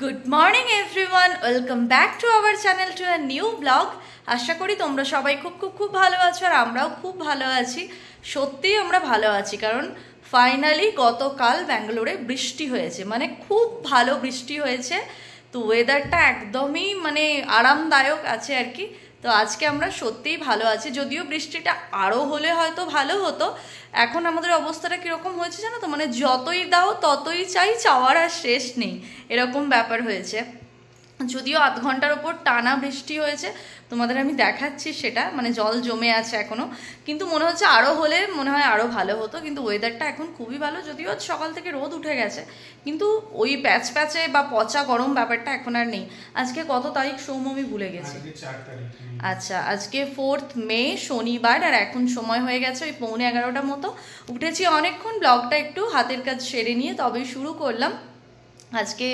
Good morning everyone, welcome back to our channel to a new vlog. আশা করি তোমরা সবাই খুব ভালো আছো আর আমরাও খুব ভালো আছি। সত্যিই আমরা ভালো আছি কারণ ফাইনালি গতকাল ব্যাঙ্গালোরে বৃষ্টি হয়েছে, মানে খুব ভালো বৃষ্টি হয়েছে। তো ওয়েদারটা একদমই মানে আরামদায়ক আছে আর কি। তো আজকে আমরা সত্যিই ভালো আছি, যদিও বৃষ্টিটা আরও হলে হয়তো ভালো হতো। এখন আমাদের অবস্থাটা কীরকম হয়েছে জানো তো, মানে যতই দাও ততই চাই, চাওয়ার আর শেষ নেই, এরকম ব্যাপার হয়েছে। যদিও আধ ঘন্টার ওপর টানা বৃষ্টি হয়েছে, তোমাদের আমি দেখাচ্ছি সেটা, মানে জল জমে আছে এখনও, কিন্তু মনে হচ্ছে আরও হলে মনে হয় আরও ভালো হতো। কিন্তু ওয়েদারটা এখন খুবই ভালো, যদিও সকাল থেকে রোদ উঠে গেছে, কিন্তু ওই প্যাচে বা পচা গরম ব্যাপারটা এখন আর নেই। আজকে কত তারিখ সৌম আমি ভুলে গেছি। আচ্ছা, আজকে 4 মে শনিবার, আর এখন সময় হয়ে গেছে ওই 11:15 মতো। উঠেছি অনেকক্ষণ, ব্লগটা একটু হাতের কাজ সেরে নিয়ে তবেই শুরু করলাম। আজকে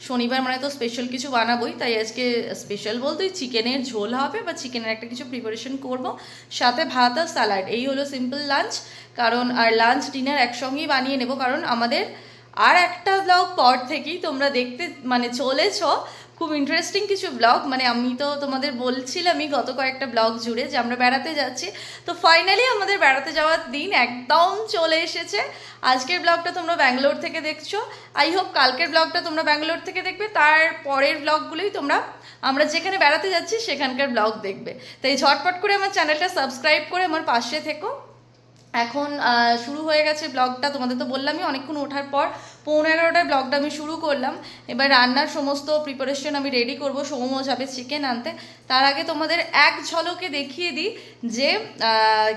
শনিবার মানে তো স্পেশাল কিছু বানাবোই, তাই আজকে স্পেশাল বলতে চিকেনের ঝোল হবে বা চিকেনের একটা কিছু প্রিপারেশন করব, সাথে ভাত আর স্যালাড। এই হলো সিম্পল লাঞ্চ, কারণ আর লাঞ্চ ডিনার একসঙ্গেই বানিয়ে নেব, কারণ আমাদের আর একটা ব্লগ পর থেকেই তোমরা দেখতে মানে চলেছ খুব ইন্টারেস্টিং কিছু ব্লগ। মানে আমি তো তোমাদের বলছিলামই গত কয়েকটা ব্লগ জুড়ে যে আমরা বেড়াতে যাচ্ছি, তো ফাইনালি আমাদের বেড়াতে যাওয়ার দিন একদম চলে এসেছে। আজকের ব্লগটা তোমরা ব্যাঙ্গালোর থেকে দেখছো, আই হোপ কালকের ব্লগটা তোমরা ব্যাঙ্গালোর থেকে দেখবে, তার পরের ব্লগগুলোই তোমরা আমরা যেখানে বেড়াতে যাচ্ছি সেখানকার ব্লগ দেখবে। তাই ঝটপট করে আমার চ্যানেলটা সাবস্ক্রাইব করে আমার পাশে থেকো। এখন শুরু হয়ে গেছে ব্লগটা, তোমাদের তো বললামই অনেকক্ষণ ওঠার পর 11:15 ব্লগটা আমি শুরু করলাম। এবার রান্নার সমস্ত প্রিপারেশন আমি রেডি করব, সৌম্য যাবে চিকেন আনতে। তার আগে তোমাদের এক ঝলকে দেখিয়ে দিই যে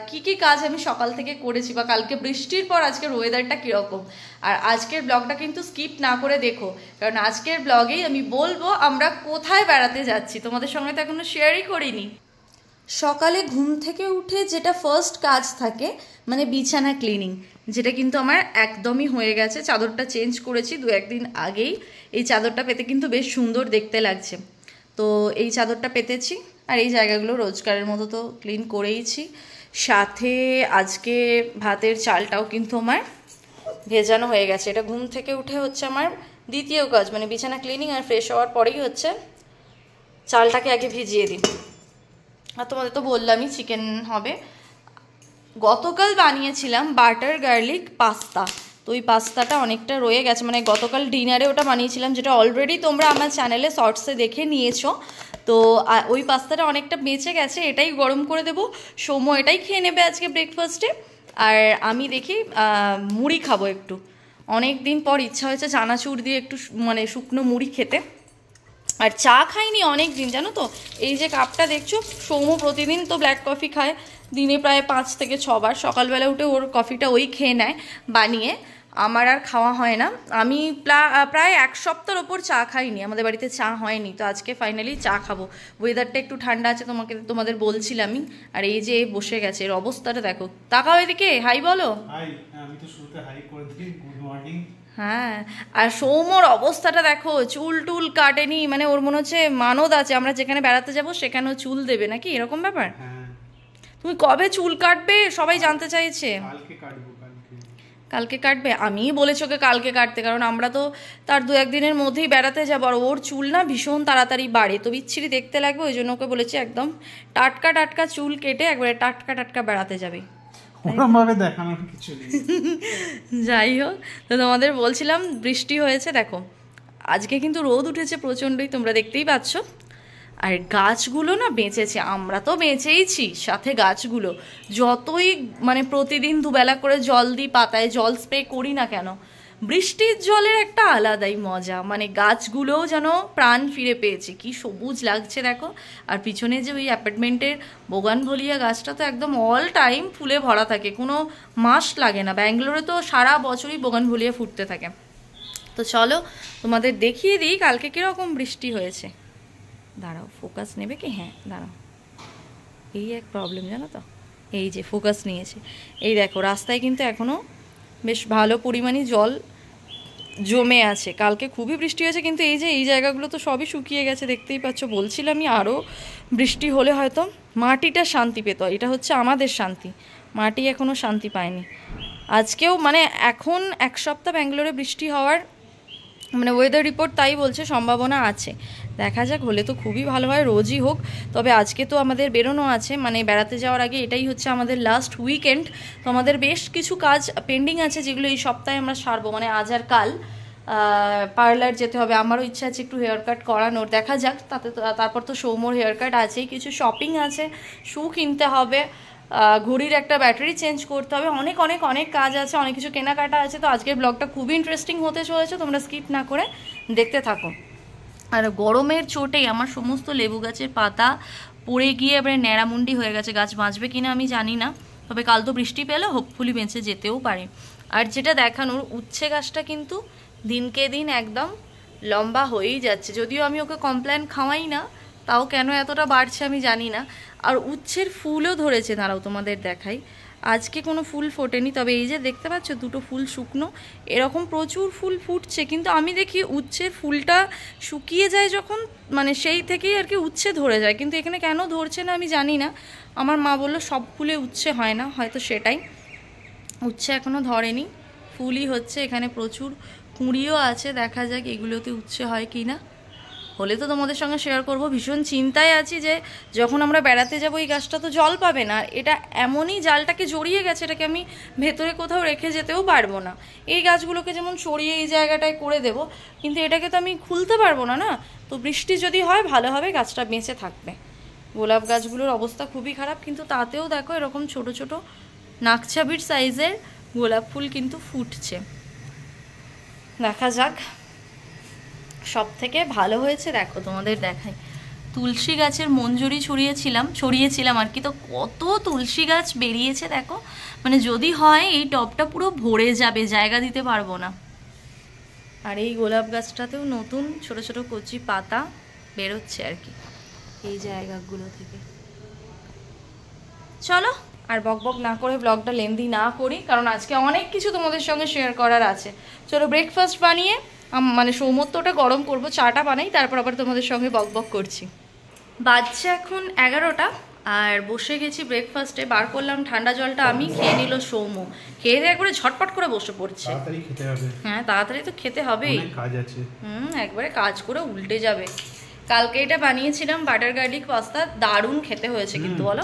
কি কাজ আমি সকাল থেকে করেছি, বা কালকে বৃষ্টির পর আজকের ওয়েদারটা কীরকম। আর আজকের ব্লগটা কিন্তু স্কিপ না করে দেখো, কারণ আজকের ব্লগেই আমি বলবো আমরা কোথায় বেড়াতে যাচ্ছি। তোমাদের সঙ্গে তো এখনো শেয়ারই করিনি। সকালে ঘুম থেকে উঠে যেটা ফার্স্ট কাজ থাকে মানে বিছানা ক্লিনিং, যেটা কিন্তু আমার একদমই হয়ে গেছে। চাদরটা চেঞ্জ করেছি 2-1 দিন আগেই। এই চাদরটা পেতে কিন্তু বেশ সুন্দর দেখতে লাগছে, তো এই চাদরটা পেতেছি। আর এই জায়গাগুলো রোজকারের মতো তো ক্লিন করেইছি, সাথে আজকে ভাতের চালটাও কিন্তু আমার ভেজানো হয়ে গেছে। এটা ঘুম থেকে উঠে হচ্ছে আমার দ্বিতীয় কাজ, মানে বিছানা ক্লিনিং আর ফ্রেশ হওয়ার পরেই হচ্ছে চালটাকে আগে ভিজিয়ে দিই। আর তোমাদের তো বললামই চিকেন হবে। গতকাল বানিয়েছিলাম বাটার গার্লিক পাস্তা, তো ওই পাস্তাটা অনেকটা রয়ে গেছে, মানে গতকাল ডিনারে ওটা বানিয়েছিলাম, যেটা অলরেডি তোমরা আমার চ্যানেলে শর্টসে দেখে নিয়েছো। তো ওই পাস্তাটা অনেকটা বেঁচে গেছে, এটাই গরম করে দেবো। সৌম্য এটাই খেয়ে নেবে আজকে ব্রেকফাস্টে, আর আমি দেখি মুড়ি খাবো একটু। অনেক দিন পর ইচ্ছা হয়েছে চানাচুর দিয়ে একটু মানে শুকনো মুড়ি খেতে। আর চা খাইনি অনেক দিন, জানো তো। এই যে কাপটা দেখছো, সৌম্য প্রতিদিন তো ব্ল্যাক কফি খায়, দিনে প্রায় 5 থেকে 6 বার। সকালবেলা উঠে ওর কফিটা ওই খেয়ে নেয় বানিয়ে, আমার আর খাওয়া হয় না। আমি প্রায় 1 সপ্তাহের ওপর চা খাইনি, আমাদের বাড়িতে চা হয়নি। তো আজকে ফাইনালি চা খাবো, ওয়েদারটা একটু ঠান্ডা আছে তোমাদের বলছিলামই। আর এই যে বসে গেছে, এর অবস্থাটা দেখো, তাকাও এদিকে, হাই বলো। আমি তো শুরুতে হাই করে দিই, গুড মর্নিং। হ্যাঁ, আর সৌম্যর অবস্থাটা দেখো, চুল টুল কাটেনি, মানে ওর মনে হচ্ছে মানদ আছে আমরা যেখানে বেড়াতে যাব সেখানেও চুল দেবে নাকি, এরকম ব্যাপার। তুমি কবে চুল কাটবে সবাই জানতে চাইছে। কালকে কাটবে, আমিই বলেছি ওকে কালকে কাটতে, কারণ আমরা তো তার 2-1 দিনের মধ্যেই বেড়াতে যাবো। আর ওর চুল না ভীষণ তাড়াতাড়ি বাড়ে, তো বিচ্ছিরি দেখতে লাগবে, ওই জন্য ওকে বলেছি একদম টাটকা চুল কেটে একবারে টাটকা বেড়াতে যাবে। যাই হোক, তো তোমাদের বলছিলাম বৃষ্টি হয়েছে, দেখো আজকে কিন্তু রোদ উঠেছে প্রচণ্ডই, তোমরা দেখতেই পাচ্ছ। আর গাছগুলো না বেঁচেছে, আমরা তো বেঁচেইছি, সাথে গাছগুলো যতই মানে প্রতিদিন দুবেলা করে জল দিই, পাতায় জল স্প্রে করি না কেন, বৃষ্টির জলের একটা আলাদাই মজা। মানে গাছগুলোও যেন প্রাণ ফিরে পেয়েছে, কি সবুজ লাগছে দেখো। আর পিছনে যে ওই অ্যাপার্টমেন্টের বোগানভলিয়া গাছটা তো একদম অল টাইম ফুলে ভরা থাকে, কোনো মাস লাগে না। ব্যাঙ্গালোরে তো সারা বছরই বোগানভলিয়া ফুটতে থাকে। তো চলো তোমাদের দেখিয়ে দিই কালকে কীরকম বৃষ্টি হয়েছে। দাঁড়াও, ফোকাস নেবে কি? হ্যাঁ দাঁড়াও, এই এক প্রবলেম জানো তো, এই যে ফোকাস নিয়েছে। এই দেখো রাস্তায় কিন্তু এখনও বেশ ভালো পরিমাণে জল জমে আছে, কালকে খুবই বৃষ্টি হয়েছে, কিন্তু এই যে এই জায়গাগুলো তো সবই শুকিয়ে গেছে, দেখতেই পাচ্ছ। বলছিলামই আরও বৃষ্টি হলে হয়তো মাটিটা শান্তি পেত, এটা হচ্ছে আমাদের শান্তি, মাটি এখনও শান্তি পায়নি। আজকেও মানে এখন 1 সপ্তাহ ব্যাঙ্গালোরে বৃষ্টি হওয়ার মানে ওয়েদার রিপোর্ট তাই বলছে, সম্ভাবনা আছে, দেখা যাক, হলে তো খুবই ভালো হয়, রোজই হোক। তবে আজকে তো আমাদের বেরোনো আছে, মানে বেড়াতে যাওয়ার আগে এটাই হচ্ছে আমাদের লাস্ট উইকেন্ড। তো আমাদের বেশ কিছু কাজ পেন্ডিং আছে যেগুলো এই সপ্তাহে আমরা সারবো, মানে আজ আর কাল। পার্লার যেতে হবে, আমারও ইচ্ছা আছে একটু হেয়ার কাট করানোর, দেখা যাক। তারপর তো সৌম্যর হেয়ার কাট আছেই, কিছু শপিং আছে, শু কিনতে হবে, ঘড়ির একটা ব্যাটারি চেঞ্জ করতে হবে, অনেক অনেক অনেক কাজ আছে, অনেক কিছু কেনাকাটা আছে। তো আজকের ব্লগটা খুবই ইন্টারেস্টিং হতে চলেছে, তোমরা স্কিপ না করে দেখতে থাকো। আর গরমের চোটেই আমার সমস্ত লেবু গাছের পাতা পড়ে গিয়ে এবারে ন্যাড়ামুন্ডি হয়ে গেছে, গাছ বাঁচবে কিনা আমি জানি না, তবে কাল তো বৃষ্টি পেলে হোপফুলি বেঁচে যেতেও পারে। আর যেটা দেখানোর, উচ্ছে গাছটা কিন্তু দিনকে দিন একদম লম্বা হয়েই যাচ্ছে, যদিও আমি ওকে কমপ্ল্যান খাওয়াই না, তাও কেন এতটা বাড়ছে আমি জানি না। আর উচ্ছের ফুলও ধরেছে, দাঁড়াও তোমাদের দেখাই। আজকে কোনো ফুল ফোটেনি, তবে এই যে দেখতে পাচ্ছ দুটো ফুল শুকনো, এরকম প্রচুর ফুল ফুটছে, কিন্তু আমি দেখি উচ্ছের ফুলটা শুকিয়ে যায় যখন, মানে সেই থেকেই আর কি উচ্ছে ধরে যায়, কিন্তু এখানে কেন ধরছে না আমি জানি না। আমার মা বললো সব ফুলে উচ্ছে হয় না, হয়তো সেটাই, উচ্ছে এখনও ধরেনি, ফুলই হচ্ছে। এখানে প্রচুর কুঁড়িও আছে, দেখা যাক এগুলোতে উচ্ছে হয় কি না, হলে তো তোমাদের সঙ্গে শেয়ার করব। ভীষণ চিন্তায় আছি যে যখন আমরা বেড়াতে যাব এই গাছটা তো জল পাবে না, এটা এমনই জালটাকে জড়িয়ে গেছে, এটাকে আমি ভেতরে কোথাও রেখে যেতেও পারবো না। এই গাছগুলোকে যেমন সরিয়ে এই জায়গাটায় করে দেব, কিন্তু এটাকে তো আমি খুলতে পারবো না, না। তো বৃষ্টি যদি হয় ভালো হবে, গাছটা বেঁচে থাকবে। গোলাপ গাছগুলোর অবস্থা খুবই খারাপ, কিন্তু তাতেও দেখো এরকম ছোট ছোট নাকছাবির সাইজের গোলাপ ফুল কিন্তু ফুটছে, দেখা যাক। সব থেকে ভালো হয়েছে দেখো, তোমাদের দেখাই, তুলসী গাছের মঞ্জুরি ছড়িয়েছিলাম আর কি, তো কত তুলসী গাছ বেরিয়েছে দেখো, মানে যদি হয় এই টবটা পুরো ভরে যাবে, জায়গা দিতে পারবো না। আর এই গোলাপ গাছটাতেও নতুন ছোট ছোট কচি পাতা বেরোচ্ছে আর কি এই জায়গাগুলো থেকে। চলো আর বকবক না করে ব্লগটা লেন্দি না করি, কারণ আজকে অনেক কিছু তোমাদের সঙ্গে শেয়ার করার আছে। চলো ব্রেকফাস্ট বানিয়ে মানে সৌমত্বটা গরম করব, চাটা বানাই, তারপর আবার তোমাদের সঙ্গে বকবক করছি। বাজছে এখন 11টা, আর বসে গেছি ব্রেকফাস্টে। বার করলাম ঠান্ডা জলটা আমি, খেয়ে নিল সৌম্য, খেয়ে দিয়ে একবারে ঝটপট করে বসে পড়ছে। তাড়াতাড়ি খেতে হবে। হ্যাঁ তাড়াতাড়ি তো খেতে হবেই, অনেক কাজ আছে। একবারে কাজ করে উল্টে যাবে। কালকে এটা বানিয়েছিলাম বাটার গার্লিক পাস্তা, দারুণ খেতে হয়েছে কিন্তু বলো,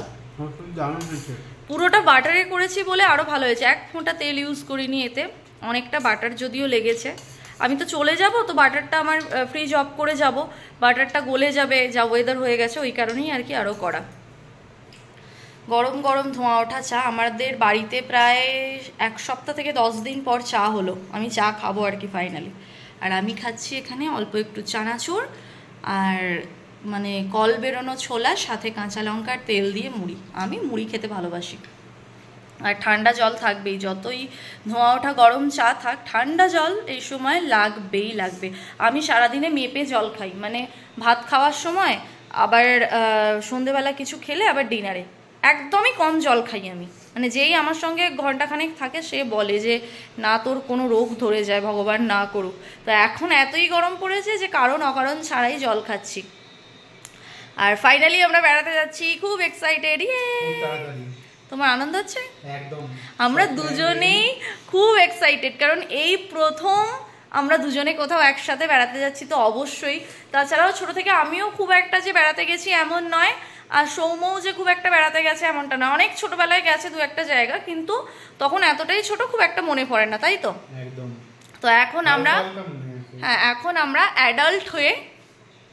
পুরোটা বাটারে করেছি বলে আরও ভালো হয়েছে। এক ফোঁটা তেল ইউজ করিনি এতে, অনেকটা বাটার যদিও লেগেছে। আমি তো চলে যাব, তো বাটারটা আমার ফ্রিজ অফ করে যাব, বাটারটা গলে যাবে, যা ওয়েদার হয়ে গেছে ওই কারণেই আর কি আরও করা। গরম গরম ধোঁয়া ওঠা চা, আমাদের বাড়িতে প্রায় 1 সপ্তাহ থেকে 10 দিন পর চা হলো, আমি চা খাবো আর কি ফাইনালি। আর আমি খাচ্ছি এখানে অল্প একটু চানাচুর আর মানে কল বেরোনো ছোলা, সাথে কাঁচা লঙ্কার তেল দিয়ে মুড়ি। আমি মুড়ি খেতে ভালোবাসি। আর ঠান্ডা জল থাকবেই, যতই ধোঁয়া ওঠা গরম চা থাক, ঠান্ডা জল এই সময় লাগবেই লাগবে। আমি সারাদিনে মেপে জল খাই, মানে ভাত খাওয়ার সময়, আবার সন্ধেবেলা কিছু খেলে, আবার ডিনারে একদমই কম জল খাই আমি। মানে যেই আমার সঙ্গে ঘন্টাখানেক থাকে সে বলে যে না তোর কোনো রোগ ধরে যায়, ভগবান না করুক। তো এখন এতই গরম পড়েছে যে কারণ অকারণ ছাড়াই জল খাচ্ছি। আর ফাইনালি আমরা বেড়াতে যাচ্ছি, খুব এক্সাইটেড। তোমার আনন্দ হচ্ছে? একদম, আমরা দুজনেই খুব এক্সাইটেড, কারণ এই প্রথম আমরা দুজনে কোথাও একসাথে বেড়াতে যাচ্ছি। তো অবশ্যই, তাছাড়াও ছোট থেকে আমিও খুব একটা যে বেড়াতে গেছি এমন নয়, আর সৌম্যও যে খুব একটা বেড়াতে গেছে এমনটা না। অনেক ছোটবেলায় গেছে 2-1 জায়গা, কিন্তু তখন এতটাই ছোট খুব একটা মনে পড়ে না, তাই তো? একদম। তো এখন আমরা, হ্যাঁ এখন আমরা অ্যাডাল্ট হয়ে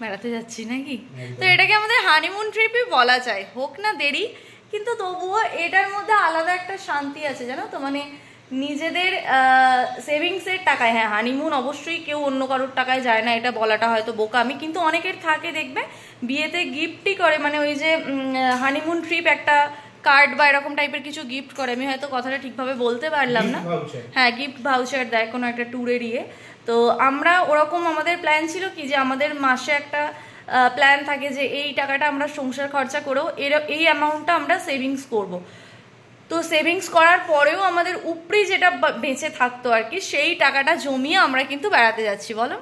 বেড়াতে যাচ্ছি নাকি, তো এটাকে আমাদের হানিমুন ট্রিপই বলা যায়, হোক না দেরি, কিন্তু তবুও এটার মধ্যে আলাদা একটা শান্তি আছে জানো তো, মানে নিজেদের সেভিংসের টাকায়। হ্যাঁ হানিমুন অবশ্যই কেউ অন্য কারোর টাকায় যায় না, এটা বলাটা হয়তো বোকামি, কিন্তু অনেকের থাকে দেখবে বিয়েতে গিফটই করে, মানে ওই যে হানিমুন ট্রিপ একটা কার্ড বা এরকম টাইপের কিছু গিফট করে, আমি হয়তো কথাটা ঠিকভাবে বলতে পারলাম না। হ্যাঁ গিফট ভাউচার দেয় কোনো একটা ট্যুরের ইয়ে। তো আমরা ওরকম আমাদের প্ল্যান ছিল কি যে আমাদের মাসে একটা প্ল্যান থাকে যে এই টাকাটা আমরা সংসার খরচা করেও এই অ্যামাউন্টটা আমরা সেভিংস করব। তো সেভিংস করার পরেও আমাদের উপরি যেটা বেঁচে থাকতো আর কি, সেই টাকাটা জমিয়ে আমরা কিন্তু বেড়াতে যাচ্ছি বলো।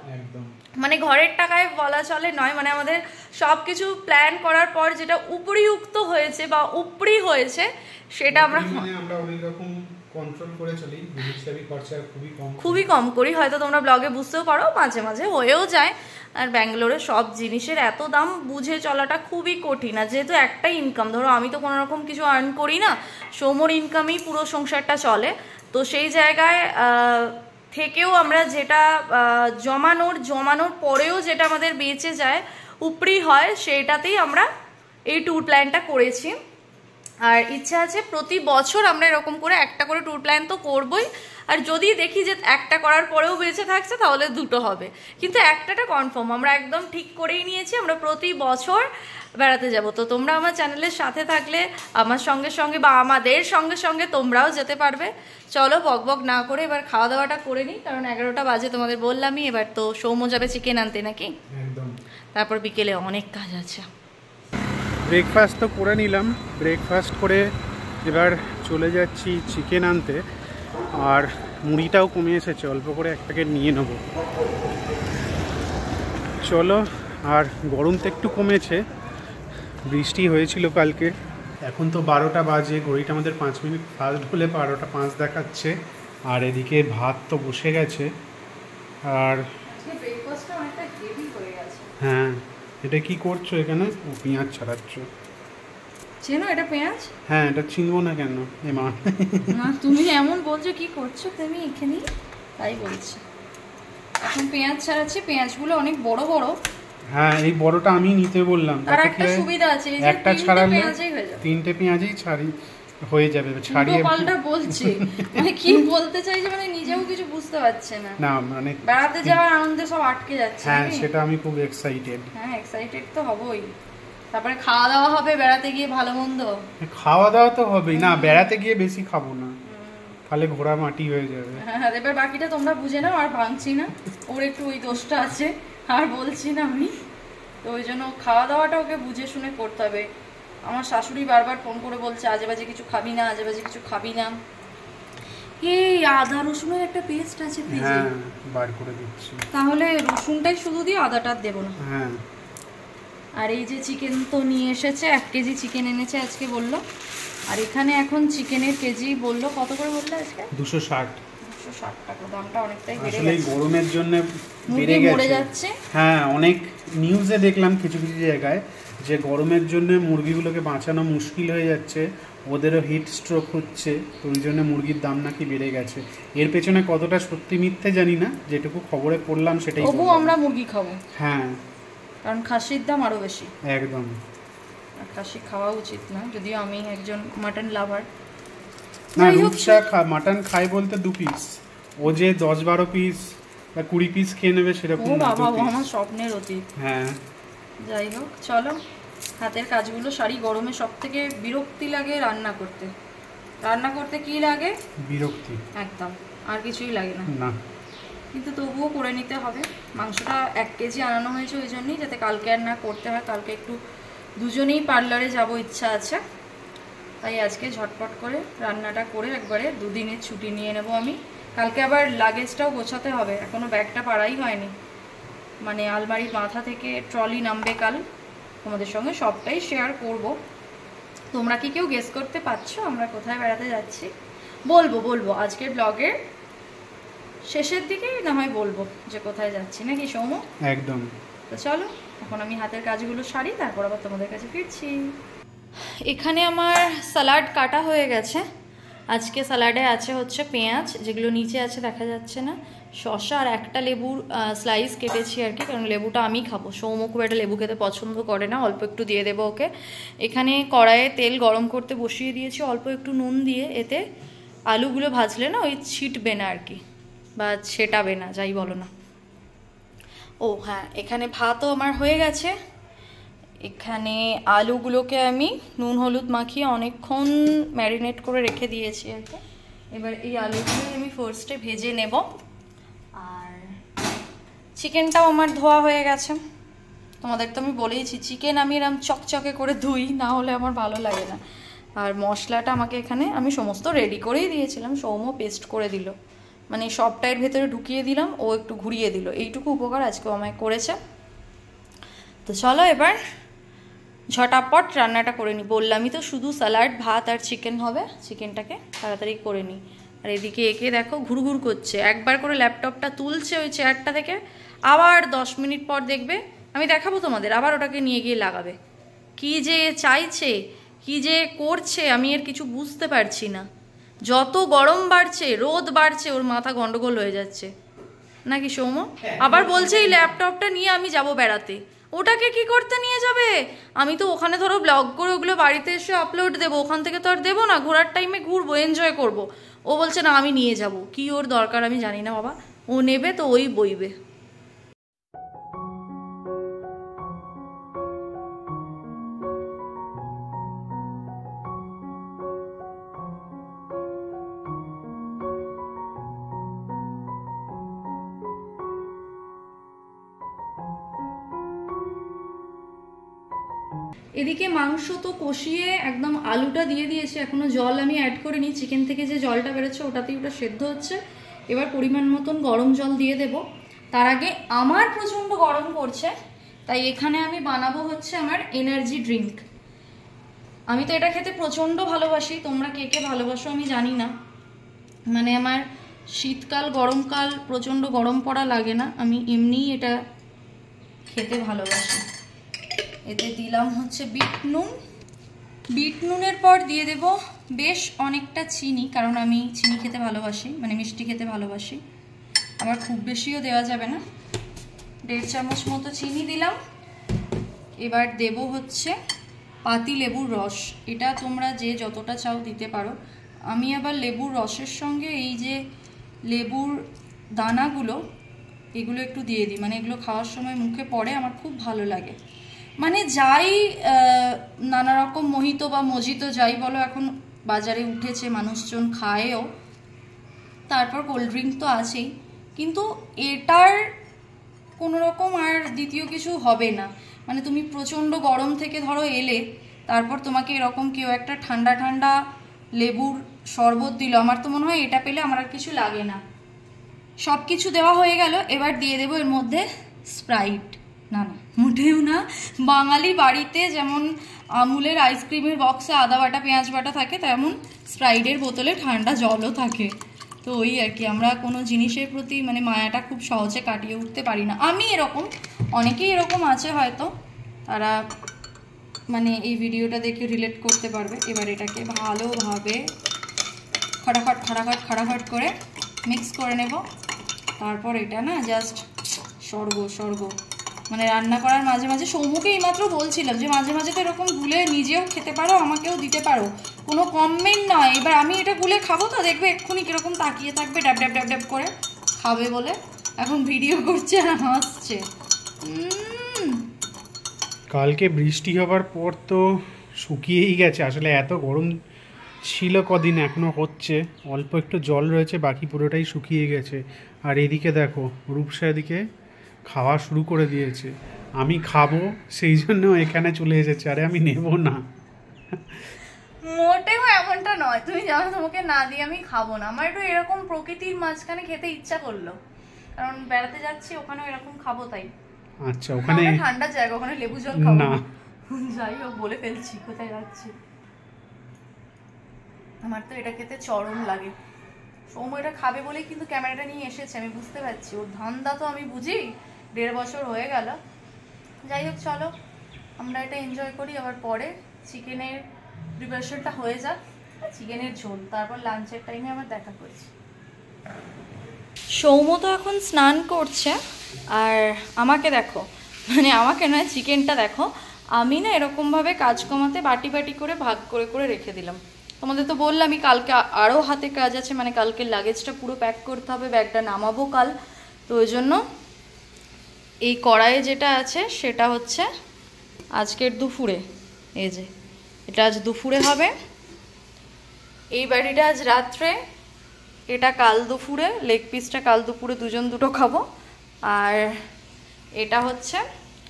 মানে ঘরের টাকায় বলা চলে নয়, মানে আমাদের সব কিছু প্ল্যান করার পর যেটা উপরিউক্ত হয়েছে বা উপরি হয়েছে সেটা আমরা অনেক রকম কন্ট্রোল করে চলি, হিসাবি খরচা খুবই কম করি, হয়তো তোমরা ব্লগে বুঝতেও পারো, মাঝে মাঝে হয়েও যায়। আর ব্যাঙ্গালোরে সব জিনিসের এত দাম বুঝে চলাটা খুবই কঠিন। আর যেহেতু একটাই ইনকাম, ধরো আমি তো কোনো রকম কিছু আর্ন করি না, সৌম্যর ইনকামেই পুরো সংসারটা চলে, তো সেই জায়গায় থেকেও আমরা যেটা জমানোর পরেও যেটা আমাদের বেঁচে যায় উপরি হয়, সেটাতেই আমরা এই ট্যুর প্ল্যানটা করেছি। আর ইচ্ছা আছে প্রতি বছর আমরা এরকম করে একটা করে ট্যুর প্ল্যান তো করবই, আর যদি দেখি যে একটা করার পরেও বেঁচে থাকছে তাহলে দুটো হবে, কিন্তু একটাটা কনফার্ম আমরা একদম ঠিক করেই নিয়েছি, আমরা প্রতি বছর বেড়াতে যাব। তো তোমরা আমার চ্যানেলের সাথে থাকলে আমার সঙ্গে সঙ্গে বা আমাদের সঙ্গে সঙ্গে তোমরাও যেতে পারবে। চলো বক না করে এবার খাওয়া দাওয়াটা করে নিই, কারণ 11টা বাজে তোমাদের বললামই। এবার তো সৌম্য যাবে চিকেন আনতে নাকি, একদম, তারপর বিকেলে অনেক কাজ আছে। ব্রেকফাস্ট তো করে নিলাম, ব্রেকফাস্ট করে এবার চলে যাচ্ছি চিকেন আনতে। আর মুড়িটাও কমে এসেছে, অল্প করে এক প্যাকেট নিয়ে নেব। চলো, আর গরম তো একটু কমেছে, বৃষ্টি হয়েছিল কালকে। এখন তো 12টা বাজে, ঘড়িটা আমাদের 5 মিনিট ফাস্ট হলে 12টা 5 দেখাচ্ছে। আর এদিকে ভাত তো বসে গেছে। আর হ্যাঁ, এটা কি করছো এখানে? ও পেঁয়াজ ছাড়াচ্ছ। চেনো এটা পেঁয়াজ? হ্যাঁ, এটা চিনবো না কেন এ মা? না তুমি এমন বলছো, কি করছো তুমি এখানে, তাই বলছি। এখন পেঁয়াজ ছাড়াচ্ছি, পেঁয়াজগুলো অনেক বড় বড়। হ্যাঁ, এই বড়টা আমি নিতে বললাম, তার একটা সুবিধা আছে, এই যে একটা ছাড়ালে তিনটে পেঁয়াজই হয়ে যাবে। ছাড়িয়ে পাল্টা বলছে, মানে কি বলতে চাইছে, মানে নিজেও কিছু বুঝতে পারছে না। না মানে বেড়াতে যাওয়ার আনন্দে সব আটকে যাচ্ছে। হ্যাঁ, সেটা আমি খুব এক্সাইটেড। হ্যাঁ, এক্সাইটেড তো হবই। তারপরে খাওয়া দাওয়া হবে বেড়াতে গিয়ে, ভালো মন্দ খাওয়া দাওয়া তো হবেই না, বেড়াতে গিয়ে বেশি খাবো না, তাহলে ঘোড়া মাটি হয়ে যাবে। হ্যাঁ, এবার বাকিটা তোমরা বুঝে নাও, আর ভাঙছি না, ওর একটু ওই দোষটা আছে, আর বলছি না আমি, তো ওই জন্য খাওয়া দাওয়াটা ওকে বুঝে শুনে করতে হবে। আমার শাশুড়ি বারবার ফোন করে বলছে আজে বাজে কিছু খাবি না, আজে বাজে কিছু খাবি না। এই আদা রসুনের একটা পেস্ট আছে ফ্রিজে, হ্যাঁ বার করে দিচ্ছি, তাহলে রসুনটাই শুধু দিয়ে আদাটা দেবো না। হ্যাঁ। আর এই যে চিকেন তো নিয়ে এসেছে, 1 কেজি চিকেন এনেছে আজকে বললো। আর এখানে এখন চিকেনের কেজি বললো কত করে বললো আজকে? 260 টাকা। দামটা অনেকটাই বেড়ে আসলে গেছে, গরমের জন্য বেড়ে যাচ্ছে। হ্যাঁ, অনেক নিউজে দেখলাম কিছু কিছু জায়গায় যে গরমের জন্য মুরগিগুলোকে বাঁচানো মুশকিল হয়ে যাচ্ছে, ওদেরও হিট স্ট্রোক হচ্ছে, তো ওই জন্য মুরগির দাম নাকি বেড়ে গেছে। এর পেছনে কতটা সত্যি মিথ্যে জানি না, যেটুকু খবরে পড়লাম সেটাই। তবু আমরা মুরগি খাবো, হ্যাঁ, কারণ খাসির দাম আরো বেশি। একদম, খাসি খাওয়া উচিত না, যদিও আমি একজন মাটন লাভার। না, রূপসা মাটন খাই বলতে 2 পিস, ও যে 10-12 পিস বা 20 পিস খেয়ে নেবে সেরকম না। বাবা, আমার স্বপ্নের অতীত। হ্যাঁ, যাই হোক, চলো হাতের কাজগুলো সারি। গরমে সব থেকে বিরক্তি লাগে রান্না করতে কি লাগে? বিরক্তি, একদম, আর কিছুই লাগে না, কিন্তু তবুও করে নিতে হবে। মাংসটা 1 কেজি আনানো হয়েছে ওই জন্যই, যাতে কালকে আর না করতে হয়। কালকে একটু দুজনেই পার্লারে যাব ইচ্ছা আছে, তাই আজকে ঝটপট করে রান্নাটা করে একবারে 2 দিনের ছুটি নিয়ে নেব আমি। কালকে আবার লাগেজটাও গোছাতে হবে, এখনও ব্যাগটা পাড়াই হয়নি, মানে আলমারির মাথা থেকে ট্রলি নামবে কাল। তোমাদের সঙ্গে সবটাই শেয়ার করব। তোমরা কি কেউ গেস করতে পারছো আমরা কোথায় বেড়াতে যাচ্ছি? বলবো আজকের ব্লগের শেষের দিকেই না হয় বলবো যে কোথায় যাচ্ছি, নাকি সৌম্য? একদম। তো চলো এখন আমি হাতের কাজগুলো সারি, তারপর আবার তোমাদের কাছে ফিরছি। এখানে আমার স্যালাড কাটা হয়ে গেছে। আজকে স্যালাডে আছে হচ্ছে পেঁয়াজ, যেগুলো নিচে আছে দেখা যাচ্ছে না, শসা, আর একটা লেবুর স্লাইস কেটেছি আর কি, কারণ লেবুটা আমি খাবো, সৌম্য খুব একটা লেবু খেতে পছন্দ করে না, অল্প একটু দিয়ে দেবো ওকে। এখানে কড়াইয়ে তেল গরম করতে বসিয়ে দিয়েছি, অল্প একটু নুন দিয়ে, এতে আলুগুলো ভাজলে না ওই ছিটবে না আর কি, বা ছেটাবে না, যাই বলো না। ও হ্যাঁ, এখানে ভাতও আমার হয়ে গেছে। এখানে আলুগুলোকে আমি নুন হলুদ মাখিয়ে অনেকক্ষণ ম্যারিনেট করে রেখে দিয়েছি আর কি। এবার এই আলুগুলো আমি ফার্স্টে ভেজে নেব। আর চিকেনটাও আমার ধোয়া হয়ে গেছে। তোমাদের তো আমি বলেইছি চিকেন আমি এরকম চকচকে করে ধুই, না হলে আমার ভালো লাগে না। আর মশলাটা আমাকে এখানে আমি সমস্ত রেডি করেই দিয়েছিলাম, সৌম্য পেস্ট করে দিল, মানে সবটাইয়ের ভেতরে ঢুকিয়ে দিলাম, ও একটু ঘুরিয়ে দিল, এইটুকু উপকার আজকেও আমায় করেছে। তো চলো এবার ঝটাপট রান্নাটা করে নিই। বললামই তো শুধু স্যালাড, ভাত আর চিকেন হবে, চিকেনটাকে তাড়াতাড়ি করে নিই। আর এদিকে একে দেখো ঘুরঘুর করছে, একবার করে ল্যাপটপটা তুলছে ওই চেয়ারটা থেকে, আবার 10 মিনিট পর দেখবে আমি দেখাবো তোমাদের, আবার ওটাকে নিয়ে গিয়ে লাগাবে। কি যে চাইছে, কি যে করছে আমি এর কিছু বুঝতে পারছি না। যত গরম বাড়ছে, রোদ বাড়ছে, ওর মাথা গন্ডগোল হয়ে যাচ্ছে নাকি সৌম্য? আবার বলছে এই ল্যাপটপটা নিয়ে আমি যাব বেড়াতে। ওটাকে কি করতে নিয়ে যাবে? আমি তো ওখানে ধরো ব্লগ করে ওগুলো বাড়িতে এসে আপলোড দেবো, ওখান থেকে তো আর দেবো না, ঘোরার টাইমে ঘুরবো, এনজয় করব। ও বলছে না আমি নিয়ে যাব। কি ওর দরকার আমি জানি না বাবা, ও নেবে তো ওই বইবে। এদিকে মাংস তো কষিয়ে একদম আলুটা দিয়ে দিয়েছি, এখনো জল আমি অ্যাড করিনি, চিকেন থেকে যে জলটা বেরোচ্ছে ওটাতেই ওটা সেদ্ধ হচ্ছে। এবার পরিমাণ মতন গরম জল দিয়ে দেব। তার আগে আমার প্রচণ্ড গরম পড়ছে, তাই এখানে আমি বানাবো হচ্ছে আমার এনার্জি ড্রিঙ্ক। আমি তো এটা খেতে প্রচণ্ড ভালোবাসি, তোমরা কে কে ভালোবাসো আমি জানি না। মানে আমার শীতকাল গরমকাল প্রচণ্ড গরম পড়া লাগে না, আমি এমনিই এটা খেতে ভালোবাসি। এতে দিলাম হচ্ছে বিট নুন, বিট নুনের পর দিয়ে দেব বেশ অনেকটা চিনি, কারণ আমি চিনি খেতে ভালোবাসি, মানে মিষ্টি খেতে ভালোবাসি। আবার খুব বেশিও দেওয়া যাবে না, 1.5 চামচ মতো চিনি দিলাম। এবার দেব হচ্ছে পাতি লেবুর রস, এটা তোমরা যে যতটা চাও দিতে পারো। আমি আবার লেবুর রসের সঙ্গে এই যে লেবুর দানাগুলো এগুলো একটু দিয়ে দিই, মানে এগুলো খাওয়ার সময় মুখে পড়ে, আমার খুব ভালো লাগে। মানে যাই নানা রকম মোহিত বা মজিতো যাই বলো এখন বাজারে উঠেছে, মানুষজন খায়ও, তারপর কোল্ড ড্রিঙ্ক তো আছেই, কিন্তু এটার কোনো রকম আর দ্বিতীয় কিছু হবে না। মানে তুমি প্রচণ্ড গরম থেকে ধরো এলে, তারপর তোমাকে এরকম কেউ একটা ঠান্ডা ঠান্ডা লেবুর শরবত দিল, আমার তো মনে হয় এটা পেলে আমার আর কিছু লাগে না। সব কিছু দেওয়া হয়ে গেল, এবার দিয়ে দেবো এর মধ্যে স্প্রাইট। না না মোটেও না, বাঙালি বাড়িতে যেমন আমুলের আইসক্রিমের বক্সে আদা বাটা পেঁয়াজ বাটা থাকে, তেমন স্প্রাইটের বোতলে ঠান্ডা জলও থাকে। তো ওই আর কি, আমরা কোনো জিনিসের প্রতি মানে মায়াটা খুব সহজে কাটিয়ে উঠতে পারি না। আমি এরকম, অনেকেই এরকম আছে হয়তো, তারা মানে এই ভিডিওটা দেখে রিলেট করতে পারবে। এবার এটাকে ভালোভাবে খটাখট খটাখট খটাখট করে মিক্স করে নেব। তারপর এটা না জাস্ট স্বর্গ, মানে রান্না করার মাঝে মাঝে সৌম্যকে এইমাত্র বলছিলাম যে মাঝে মাঝে তো এরকম গুলে নিজেও খেতে পারো, আমাকেও দিতে পারো, কোনো কমেন্ট নয়। এবার আমি এটা গুলে খাবো তো দেখবে এক্ষুনি কিরকম তাকিয়ে থাকবে, ড্যাব ড্যাব ড্যাব ড্যাব করে খাবে বলে এখন ভিডিও করছে আর হাসছে। কালকে বৃষ্টি হবার পর তো শুকিয়েই গেছে, আসলে এত গরম ছিল কদিন, এখনও হচ্ছে, অল্প একটু জল রয়েছে, বাকি পুরোটাই শুকিয়ে গেছে। আর এদিকে দেখো রূপসা এদিকে খাওয়া শুরু করে দিয়েছে, আমি খাবো সেই জন্য এখানে চলে এসেছে, আরে আমি নেব না। মোটেও এমনটা নয়, তুমি জানো তোমাকে না দিয়ে আমি খাবো না, আমার একটু এরকম প্রকৃতির মাঝখানে খেতে ইচ্ছা করলো, কারণ বেড়াতে যাচ্ছি ওখানে এরকম খাবো তাই। আচ্ছা ওখানে ঠান্ডা জায়গা, ওখানে লেবু জল খাবো না। যাই হোক বলে ফেলছি কোথায় যাচ্ছি। আমার তো এটা খেতে চরম লাগে। সৌম্য এটা খাবে বলেই কিন্তু ক্যামেরাটা নিয়ে এসেছে, আমি বুঝতে পারছি ওর ধান্দা তো আমি বুঝি, 1.5 বছর হয়ে গেল। যাই হোক চলো আমরা এটা এনজয় করি, আবার পরে চিকেনের প্রিপারেশনটা হয়ে যাক, চিকেনের ঝোল, তারপর লাঞ্চের টাইমে আবার দেখা করছি। সৌম্য তো এখন স্নান করছে, আর আমাকে দেখো, মানে আমাকে নয় চিকেনটা দেখো, আমি না এরকমভাবে কাজ কমাতে বাটি বাটি করে ভাগ করে করে রেখে দিলাম। তোমাদের তো বললামই কালকে আরও হাতে কাজ আছে, মানে কালকে লাগেজটা পুরো প্যাক করতে হবে, ব্যাগটা নামাবো কাল, তো ওই জন্য এই কড়াইয়ে যেটা আছে সেটা হচ্ছে আজকের দুপুরে, এই যে এটা আজ দুপুরে হবে, এই বাড়িটা আজ রাত্রে, এটা কাল দুপুরে, লেগ পিসটা কাল দুপুরে দুজন দুটো খাবো, আর এটা হচ্ছে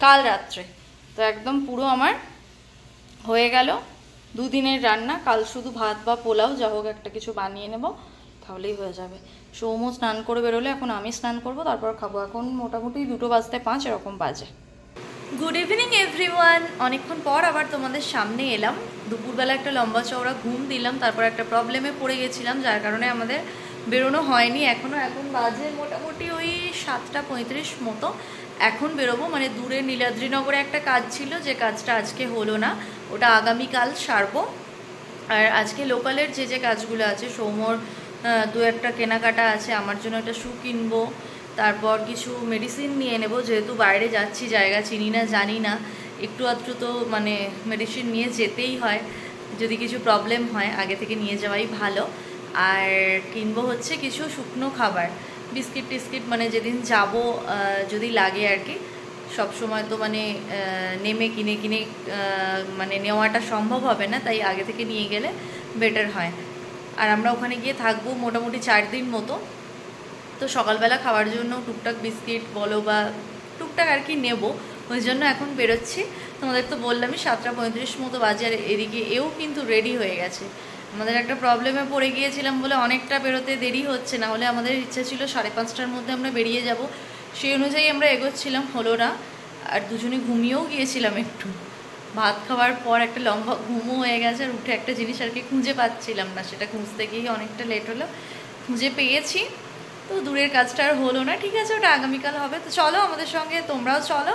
কাল রাত্রে। তো একদম পুরো আমার হয়ে গেল 2 দিনের রান্না, কাল শুধু ভাত বা পোলাও যা হোক একটা কিছু বানিয়ে নেব, তাহলেই হয়ে যাবে। সৌম্য স্নান করে বেরোলে এখন আমি স্নান করব, তারপর খাবো। এখন মোটামুটি 2:05 এরকম বাজে। গুড ইভিনিং এভরিওয়ান, অনেকক্ষণ পর আবার তোমাদের সামনে এলাম। দুপুরবেলা একটা লম্বা চওড়া ঘুম দিলাম, তারপর একটা প্রবলেমে পড়ে গেছিলাম, যার কারণে আমাদের বেরোনো হয়নি এখনও। এখন বাজে মোটামুটি ওই 7:35 মতো। এখন বেরোবো, মানে দূরে নীলাদ্রিনগরে একটা কাজ ছিল, যে কাজটা আজকে হলো না, ওটা আগামীকাল সারবো। আর আজকে লোকালের যে কাজগুলো আছে, সৌমর 2-1টা কেনাকাটা আছে, আমার জন্য একটা শু কিনবো, তারপর কিছু মেডিসিন নিয়ে নেব, যেহেতু বাইরে যাচ্ছি, জায়গা চিনি না, জানি না, একটু আধটু তো মানে মেডিসিন নিয়ে যেতেই হয়, যদি কিছু প্রবলেম হয় আগে থেকে নিয়ে যাওয়াই ভালো। আর কিনবো হচ্ছে কিছু শুকনো খাবার, বিস্কিট টিস্কিট, মানে যেদিন যাব যদি লাগে আর কি। সব সময় তো মানে নেমে কিনে মানে নেওয়াটা সম্ভব হবে না, তাই আগে থেকে নিয়ে গেলে বেটার হয়। আর আমরা ওখানে গিয়ে থাকবো মোটামুটি 4 দিন মতো, তো সকালবেলা খাওয়ার জন্য টুকটাক বিস্কিট বলো বা টুকটাক আর কি নেব, ওই জন্য এখন বেরোচ্ছি। তোমাদের তো বললামই 7:35 মতো বাজে। আর এদিকে এও কিন্তু রেডি হয়ে গেছে। আমাদের একটা প্রবলেমে পড়ে গিয়েছিলাম বলে অনেকটা বেরোতে দেরি হচ্ছে, না হলে আমাদের ইচ্ছা ছিল 5:30টার মধ্যে আমরা বেরিয়ে যাব, সেই অনুযায়ী আমরা এগোচ্ছিলাম, হলো না। আর দুজনে ঘুমিয়েও গিয়েছিলাম একটু, ভাত খাওয়ার পর একটা লম্বা ঘুমও হয়ে গেছে। আর উঠে একটা জিনিস আর কি খুঁজে পাচ্ছিলাম না, সেটা খুঁজতে গিয়েই অনেকটা লেট হলো। খুঁজে পেয়েছি, তো দূরের কাজটা আর হলো না, ঠিক আছে, ওটা আগামীকাল হবে। তো চলো আমাদের সঙ্গে, তোমরাও চলো,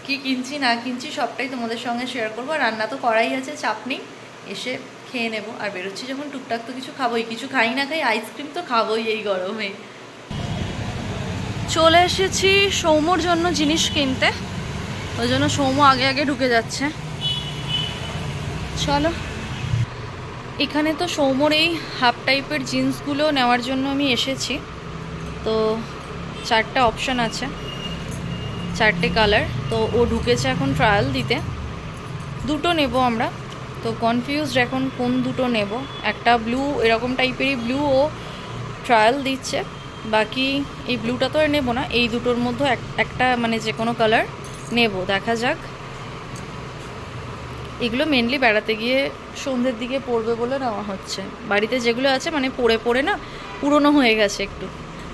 কি কিনছি না কিনছি সবটাই তোমাদের সঙ্গে শেয়ার করবো। রান্না তো করাই আছে, চাপ নেই, এসে খেয়ে নেবো। আর বেরোচ্ছি যখন টুকটাক তো কিছু খাবোই, কিছু খাই না খাই আইসক্রিম তো খাবোই এই গরমে। চলে এসেছি সৌমর জন্য জিনিস কিনতে, ওই জন্য সৌম আগে ঢুকে যাচ্ছে। চলো, এখানে তো সৌমর এই হাফ টাইপের জিন্সগুলো নেওয়ার জন্য আমি এসেছি। তো 4টা অপশান আছে, 4টে কালার। তো ও ঢুকেছে এখন ট্রায়াল দিতে। 2টো নেব আমরা, তো কনফিউজড এখন কোন 2টো নেব। একটা ব্লু, এরকম টাইপেরই ব্লু ও ট্রায়াল দিচ্ছে, বাকি এই ব্লুটা তো আর নেবো না। এই 2টোর মধ্যে একটা মানে যে কোনো কালার নেব, দেখা যাক। এগুলো মেনলি বেড়াতে গিয়ে সন্ধ্যের দিকে পরবে বলে নেওয়া হচ্ছে। বাড়িতে যেগুলো আছে মানে পরে না পুরনো হয়ে গেছে একটু,